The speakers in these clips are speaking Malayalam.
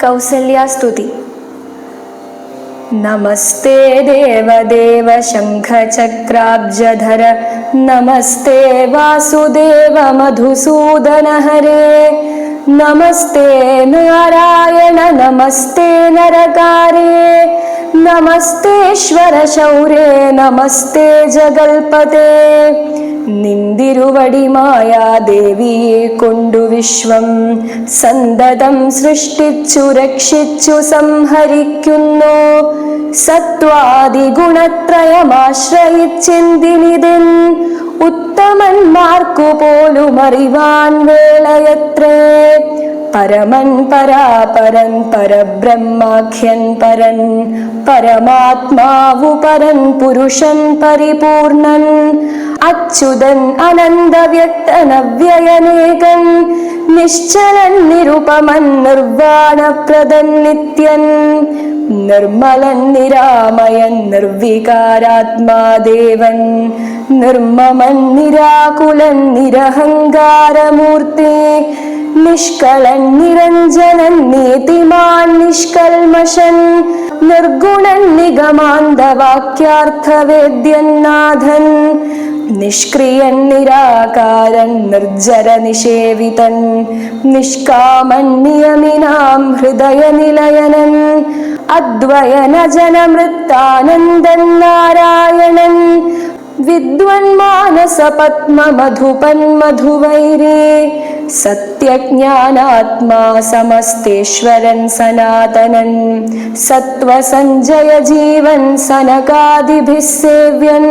കൗസല്യാസ്തുതി. നമസ്തേ ദേവദേവ ശംഖചക്രാബ്ജധര നമസ്തേ വാസുദേവ മധുസൂദന ഹരേ നമസ്തേ നാരായണ നമസ്തേ നരകാരേ നമസ്തേശ്വര ശൗരേ നമസ്തേ ജഗൽപതേ. നിന്തിരുവടി മായാദേവിയെ കൊണ്ടു വിശ്വം സന്തതം സൃഷ്ടിച്ചു രക്ഷിച്ചു സംഹരിക്കുന്നു. സത്വാദി ഗുണത്രയമാശ്രയിച്ചെന്തിനിതിൻ ഉത്തമന്മാർക്കു പോലും അറിവാൻ വേളയത്രേ. പരമൻ പരാപരൻ പരബ്രഹ്മാഖ്യൻ പരൻ പരമാത്മാവു പരൻ പുരുഷൻ പരിപൂർണൻ അച്യുതൻ അനന്തവ്യക്തനവ്യയനേകൻ നിശ്ചലൻ നിരുപമൻ നിർവാണപ്രദൻ നിത്യൻ നിർമ്മലൻ നിരാമയൻ നിർവികാരാത്മാദേവൻ നിർമ്മമൻ നിരാകുലൻ നിരഹങ്കാരമൂർത്തി നിഷ്കളൻ നിരഞ്ജനൻ നീതിമാൻ നിഷ്കൽമശൻ നിർഗുണൻ നിഗമാന്തവാക്യാർത്ഥവേദ്യൻ നാഥൻ നിഷ്ക്രിയൻ നിരാകാരൻ നിർജ്ജര നിഷേവിതൻ നിഷ്കാമൻ നിയമിനാം ഹൃദയനിലയനൻ അദ്വയനജനമൃത്താനന്ദൻ നാരായണൻ വിദ്വൻ മാനസ പത്മ മധുപൻ മധുവൈരേ സത്യജ്ഞാനാത്മാ സമസ്തേശ്വരൻ സനാതനൻ സത്വസഞ്ജയ ജീവൻ സനകാദിഭിः സേവ്യൻ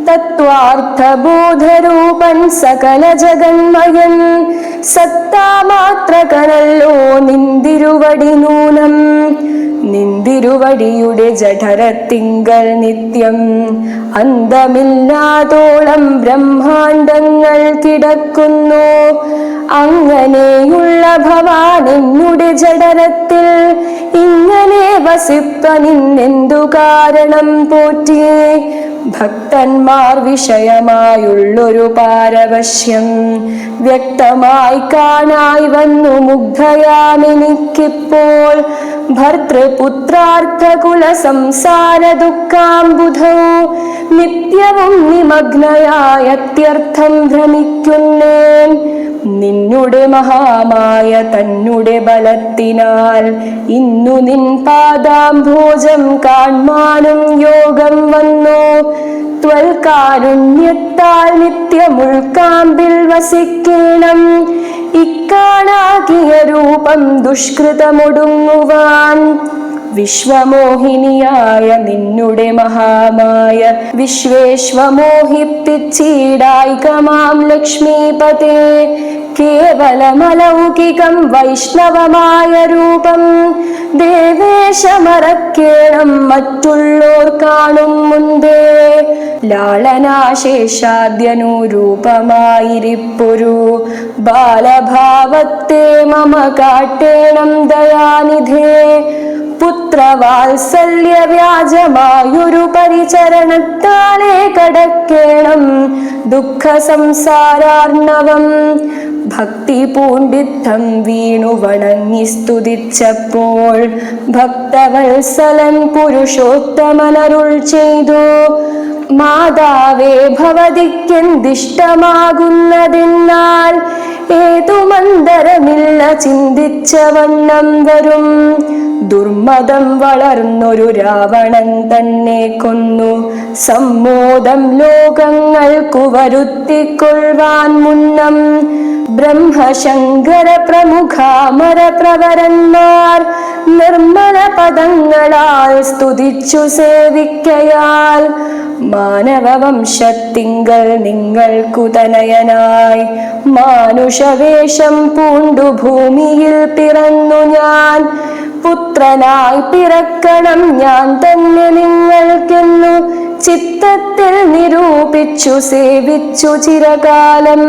തത്വാർത്ഥബോധരൂപൻ സകല ജഗന്മയൻ സത്താമാത്രകനല്ലോ നിന്തിരുവടി നൂനം. നിന്തിരുവടിയുടെ ജഠരത്തിങ്കൽ നിത്യം അന്തമില്ലാതോളം ബ്രഹ്മാണ്ടങ്ങൾ കിടക്കുന്നു. അങ്ങനെയുള്ള ഭവാൻ എന്നുടെ ജഠരത്തിൽ ഇങ്ങനെ വസിപ്പനിന്നെന്തു കാരണം പോറ്റിയേ. ഭക്തന്മാർ വിഷയമായുള്ളൊരു പാരവശ്യം വ്യക്തമായി കാണായി വന്നു മുഗ്ധയാമെനിക്കിപ്പോൾ. ഭർതൃപുത്രാർത്ഥകുല സംസാര ദുഃഖാംബുധോ നിത്യവും നിമഗ്നയായത്യർത്ഥം ഭ്രമിക്കുന്നേൻ. നിന്നുടെ മഹാമായ തന്നുടെ ബലത്തിനാൽ ഇന്നു നിൻ പാദാംഭോജം കാൺമാനും യോഗം വന്നു. ത്വൽകാരുണ്യത്താൽ നിത്യമുൾക്കാമ്പിൽ വസിക്കണം. ഇക്കാണാകിയ രൂപം ദുഷ്കൃതമൊടുങ്ങുവാൻ വിശ്വമോഹിനിയായ നിന്നുടെ മഹാമായ വിശ്വേശ്വമോഹിപ്പിച്ചീടായികമാം ലക്ഷ്മീപതേ. കേവലമലൗകികം വൈഷ്ണവമായ രൂപം ദേവേശമറക്കേണം മറ്റുള്ളോർ കാണും മുൻപേ. ലാളനാശേഷാദ്യനുരൂപമായിരിപ്പൊരു ബാലഭാവത്തെ മമ കാട്ടേണം ദയാനിധേ. പുത്രവാത്സല്യ വ്യാജമായൊരു പരിചരണത്താലേ കടക്കേണം ദുഃഖ സംസാരാർണവം. ഭക്തി പൂണ്ടിത്തം വീണു വണങ്ങി സ്തുതിച്ചപ്പോൾ ഭക്തവത്സലൻ പുരുഷോത്തമനരുൾ ചെയ്തു. മാതാവേ ഭവതിക്കെന്തിഷ്ടമാകുന്നതെന്നാൽ ഏതു മന്ദരമില്ല ചിന്തിച്ച വണ്ണം വരും. ദുർമതം വളർന്നൊരു രാവണൻ തന്നെ കൊന്നു സമ്മോദം ലോകങ്ങൾക്കു വരുത്തിക്കൊള്ളുവാൻ മുന്നം. ബ്രഹ്മശങ്കര പ്രമുഖാമര പ്രവരന്മാർ നിർമ്മല പദങ്ങളാൽ സ്തുതിച്ചു സേവിക്കയാൽ മാനവവംശത്തിങ്കൽ നിങ്ങൾക്കു തനയനായി മാനുഷവേഷം പൂണ്ടു ഭൂമിയിൽ പിറന്നു ഞാൻ. പുത്രനായി പിറക്കണം ഞാൻ തന്നെ നിങ്ങൾക്കെന്നു ചിത്തത്തിൽ നിരൂപിച്ചു സേവിച്ചു ചിരകാലം.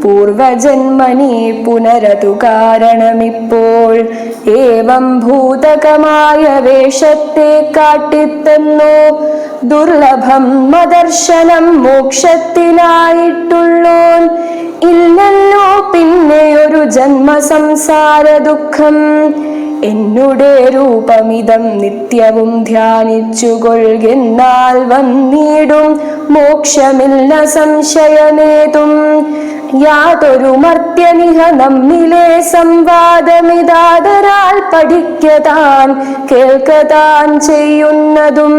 പൂർവജന്മനി പുനരതു കാരണമിപ്പോൾ ഏവം ഭൂതകമായ വേഷത്തെ കാട്ടിത്തന്നു. ദുർലഭം മദർശനം മോക്ഷത്തിനായിട്ടുള്ളോൻ ഇല്ലല്ലോ പിന്നെയൊരു ജന്മ സംസാര ദുഃഖം. എന്നുടെ രൂപമിതം നിത്യവും ധ്യാനിച്ചുകൊള്ളുന്നാൽ വന്നിടും മോക്ഷമില്ല സംശയമേതും. യാതൊരു മർത്യനിഹ നമ്മിലെ സംവാദമിതാദരാൽ പഠിക്കതാൻ കേൾക്കതാൻ ചെയ്യുന്നതും.